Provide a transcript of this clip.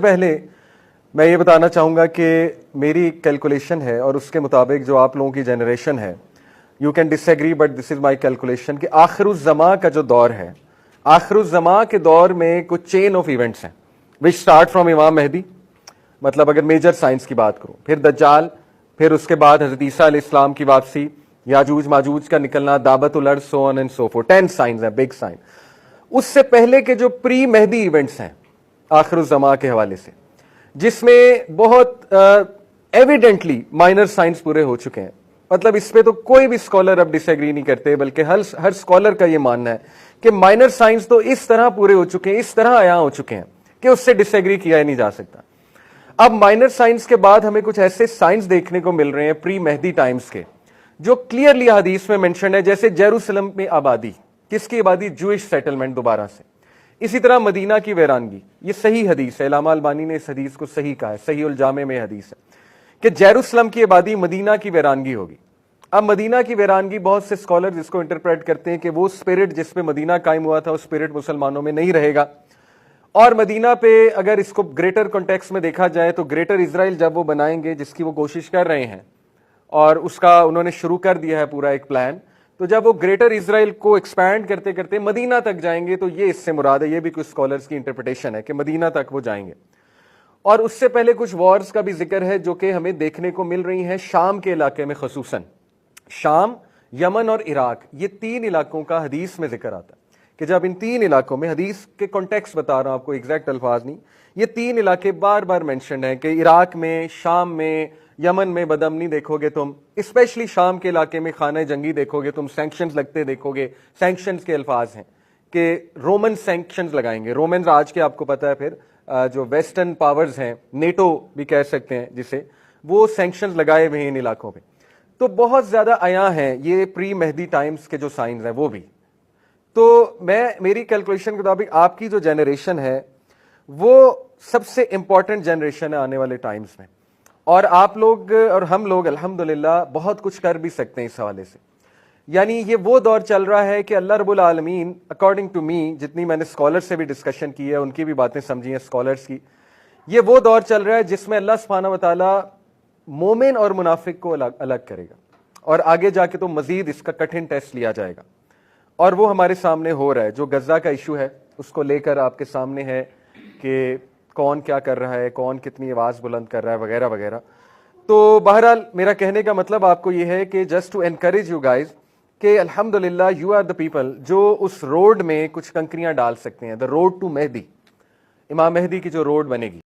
پہلے میں یہ بتانا چاہوں گا کہ میری کیلکولیشن ہے اور اس کے مطابق جو آپ لوگوں کی جنریشن ہے، you can disagree but this is my calculation, کہ آخر الزماں کا جو دور ہے، آخر الزماں کے دور میں کچھ چین آف ایونٹس ہیں وچ اسٹارٹ فرام امام مہدی، مطلب اگر میجر سائنس کی بات کروں، پھر دجال، پھر اس کے بعد حضرت عیسیٰ علیہ السلام کی واپسی، یاجوج ماجوج کا نکلنا، دعوت الارض، so on and so forth, 10 signs ہیں، بگ سائن۔ اس سے پہلے کے جو پری مہدی ایونٹس ہیں آخر الزماں کے حوالے سے، جس میں بہت ایویڈنٹلی مائنر سائنس پورے ہو چکے ہیں، مطلب اس پہ تو کوئی بھی اسکالر اب ڈس ایگری نہیں کرتے، بلکہ ہر اسکالر کا یہ ماننا ہے کہ مائنر سائنس تو اس طرح پورے ہو چکے ہیں، اس طرح عیاں ہو چکے ہیں کہ اس سے ڈس ایگری کیا ہی نہیں جا سکتا۔ اب مائنر سائنس کے بعد ہمیں کچھ ایسے سائنس دیکھنے کو مل رہے ہیں پری مہدی ٹائمز کے، جو کلیئرلی حدیث میں مینشن ہے، جیسے جیروسلم میں آبادی، کس کی آبادی؟ جوئش سیٹلمنٹ دوبارہ سے۔ اسی طرح مدینہ کی ویرانگی، یہ صحیح حدیث ہے، علامہ البانی نے اس حدیث کو صحیح کہا ہے، صحیح الجامع میں حدیث ہے کہ جیروسلم کی آبادی مدینہ کی ویرانگی ہوگی۔ اب مدینہ کی ویرانگی بہت سے اسکالر اس کو انٹرپریٹ کرتے ہیں کہ وہ اسپرٹ جس پہ مدینہ قائم ہوا تھا، وہ اسپرٹ مسلمانوں میں نہیں رہے گا، اور مدینہ پہ اگر اس کو گریٹر کانٹیکس میں دیکھا جائے تو گریٹر اسرائیل جب وہ بنائیں گے، جس کی وہ کوشش کر رہے ہیں اور اس کا انہوں نے شروع کر دیا ہے پورا ایک پلان، تو جب وہ گریٹر اسرائیل کو ایکسپینڈ کرتے کرتے مدینہ تک جائیں گے تو یہ اس سے مراد ہے، یہ بھی کچھ اسکالرز کی انٹرپریٹیشن ہے کہ مدینہ تک وہ جائیں گے۔ اور اس سے پہلے کچھ وارز کا بھی ذکر ہے جو کہ ہمیں دیکھنے کو مل رہی ہیں شام کے علاقے میں، خصوصاً شام، یمن اور عراق، یہ 3 علاقوں کا حدیث میں ذکر آتا ہے کہ جب ان 3 علاقوں میں، حدیث کے کانٹیکس بتا رہا ہوں آپ کو، ایگزیکٹ الفاظ نہیں، یہ 3 علاقے بار بار مینشنڈ ہیں کہ عراق میں، شام میں، یمن میں بدامنی دیکھو گے تم، اسپیشلی شام کے علاقے میں خانہ جنگی دیکھو گے تم، سینکشنز لگتے دیکھو گے۔ سینکشنز کے الفاظ ہیں کہ رومن سینکشنز لگائیں گے، رومنز آج کے آپ کو پتا ہے، پھر جو ویسٹرن پاورز ہیں، نیٹو بھی کہہ سکتے ہیں جسے، وہ سینکشنز لگائے ہوئے ہیں ان علاقوں پہ۔ تو بہت زیادہ عیاں ہیں یہ پری مہدی ٹائمز کے جو سائنز ہیں وہ بھی۔ تو میری کیلکولیشن کے مطابق آپ کی جو جنریشن ہے وہ سب سے امپورٹنٹ جنریشن ہے آنے والے ٹائمز میں، اور آپ لوگ اور ہم لوگ الحمدللہ بہت کچھ کر بھی سکتے ہیں اس حوالے سے۔ یعنی یہ وہ دور چل رہا ہے کہ اللہ رب العالمین، اکارڈنگ ٹو می، جتنی میں نے اسکالر سے بھی ڈسکشن کی ہے، ان کی بھی باتیں سمجھی ہیں اسکالرس کی، یہ وہ دور چل رہا ہے جس میں اللہ سبحانہ و تعالیٰ مومن اور منافق کو الگ کرے گا، اور آگے جا کے تو مزید اس کا کٹھن ٹیسٹ لیا جائے گا، اور وہ ہمارے سامنے ہو رہا ہے۔ جو غزہ کا ایشو ہے اس کو لے کر آپ کے سامنے ہے کہ کون کیا کر رہا ہے، کون کتنی آواز بلند کر رہا ہے، وغیرہ وغیرہ۔ تو بہرحال میرا کہنے کا مطلب آپ کو یہ ہے کہ just to encourage you guys کہ الحمدللہ یو آر دا پیپل جو اس روڈ میں کچھ کنکریاں ڈال سکتے ہیں، دا روڈ ٹو مہدی، امام مہدی کی جو روڈ بنے گی۔